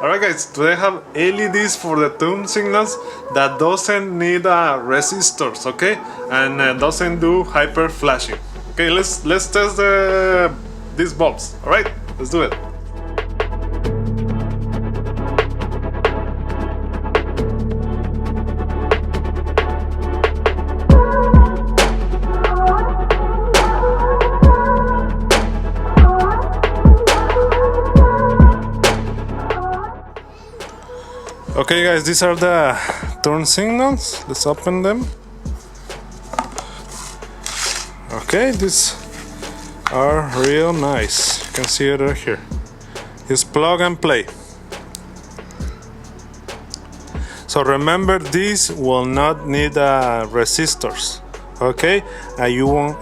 Alright guys, today I have LEDs for the turn signals that doesn't need resistors, okay? And doesn't do hyper flashing. Okay, let's test these bulbs. Alright, let's do it. Okay guys, these are the turn signals. Let's open them. Okay, these are real nice. You can see it right here. It's plug and play. So remember, these will not need resistors. Okay, you won't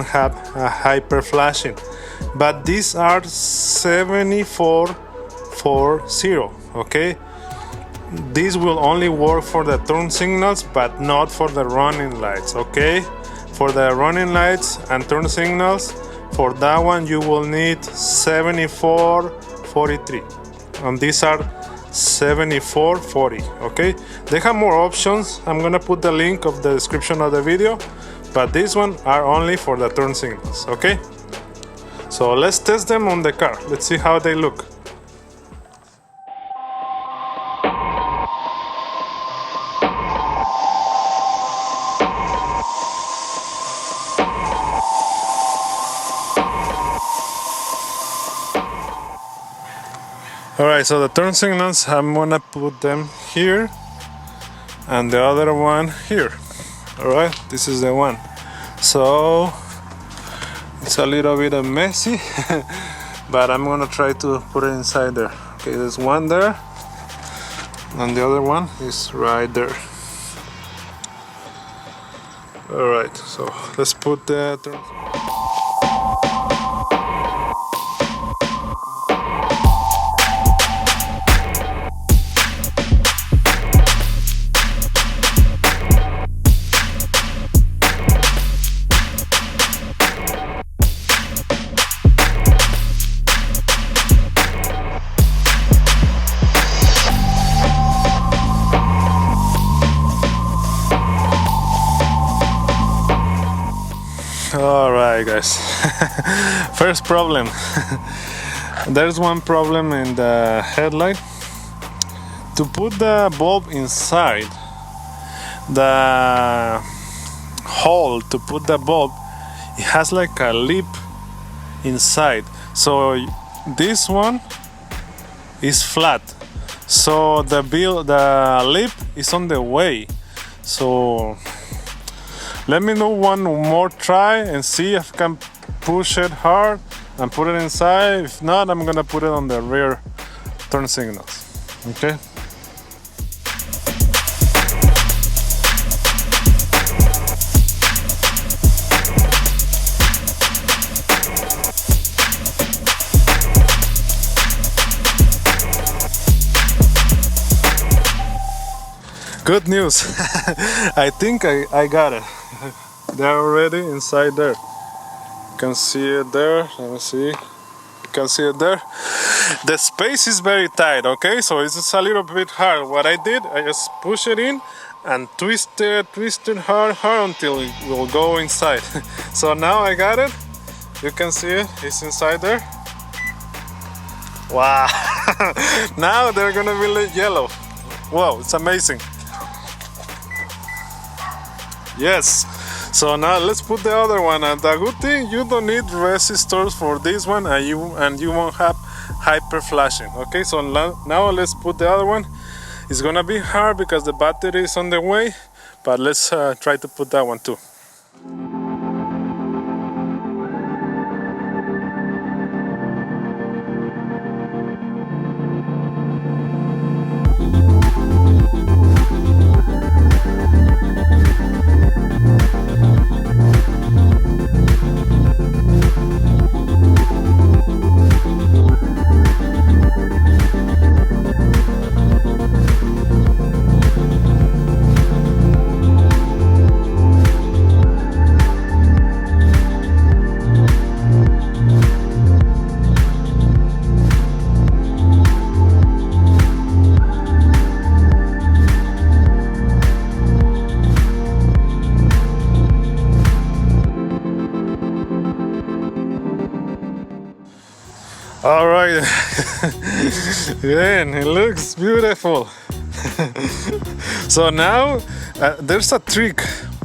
have a hyper flashing. But these are 7440. Okay. These will only work for the turn signals, but not for the running lights, okay? For the running lights and turn signals, for that one you will need 7443, and these are 7440, okay? They have more options. I'm gonna put the link of the description of the video, but these one are only for the turn signals, okay? So let's test them on the car. Let's see how they look. Alright, so the turn signals, I'm gonna put them here and the other one here. Alright, this is the one. So it's a little bit messy, but I'm gonna try to put it inside there. Okay, there's one there and the other one is right there. Alright, so let's put the turn. Alright guys, first problem. There's one problem in the headlight. To put the bulb inside, the hole to put the bulb, it has like a lip inside. So this one is flat, so the lip is on the way. So let me do one more try and see if I can push it hard and put it inside. If not, I'm gonna put it on the rear turn signals. Okay. Good news. I think I got it. They're already inside there. You can see it there. Let me see. You can see it there. The space is very tight, okay? So it's just a little bit hard. What I did, I just push it in and twist it hard until it will go inside. So now I got it. You can see it. It's inside there. Wow. Now they're gonna be yellow. Wow, it's amazing. Yes. So now let's put the other one. And the good thing, you don't need resistors for this one, and you won't have hyper flashing. Okay, so now let's put the other one. It's gonna be hard because the battery is on the way, but let's try to put that one too. All right. Man, it looks beautiful. So now there's a trick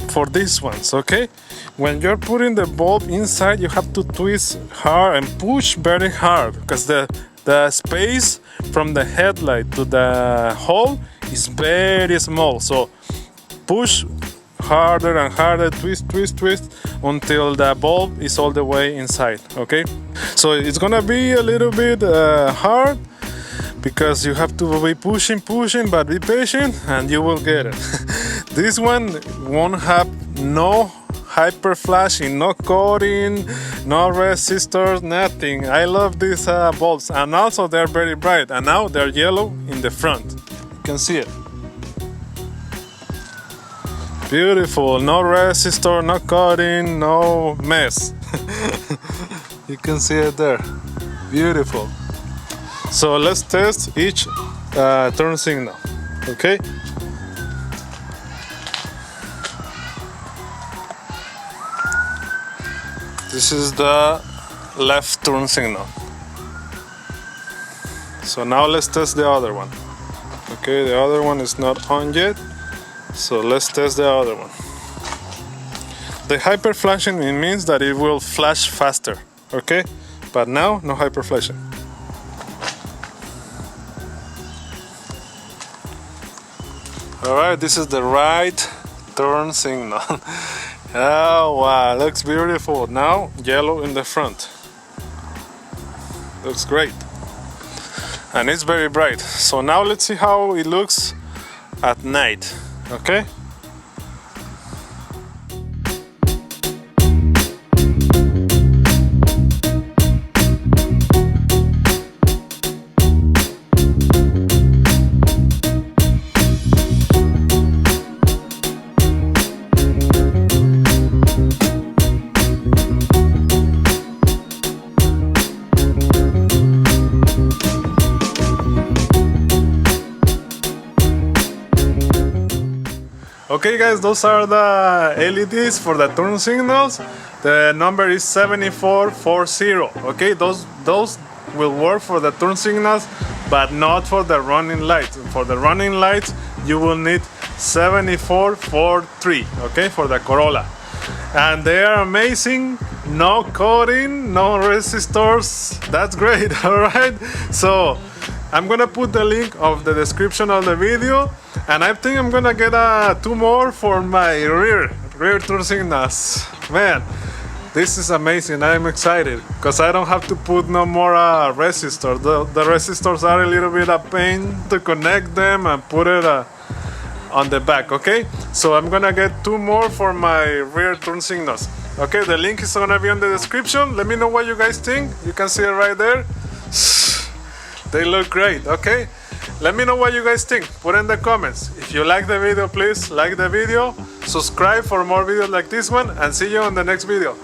for these ones, okay? When you're putting the bulb inside, you have to twist hard and push very hard because the space from the headlight to the hole is very small. So push harder and harder, twist until the bulb is all the way inside, okay? So it's gonna be a little bit hard because you have to be pushing, but be patient and you will get it. This one won't have no hyper flashing, no coating, no resistors, nothing. I love these bulbs, and also they're very bright, and now they're yellow in the front. You can see it. Beautiful, no resistor, no coating, no mess. You can see it there. Beautiful. So let's test each turn signal, okay? This is the left turn signal. So now let's test the other one. Okay, the other one is not on yet. So let's test the other one. The hyper flashing, it means that it will flash faster, okay? But now, no hyper flashing. Alright, this is the right turn signal. Oh wow, looks beautiful. Now, yellow in the front. Looks great. And it's very bright. So now let's see how it looks at night, okay? Okay guys, those are the LEDs for the turn signals. The number is 7440. Okay, those will work for the turn signals, but not for the running lights. For the running lights, you will need 7443, okay, for the Corolla. And they are amazing. No coating, no resistors. That's great, alright? So I'm gonna put the link of the description of the video, and I think I'm gonna get 2 more for my rear turn signals. Man, this is amazing. I'm excited because I don't have to put no more resistors. The resistors are a little bit of pain to connect them and put it on the back, okay? So I'm gonna get 2 more for my rear turn signals. Okay, the link is gonna be on the description. Let me know what you guys think. You can see it right there. They look great, okay? Let me know what you guys think. Put in the comments. If you like the video, please like the video. Subscribe for more videos like this one, and see you on the next video.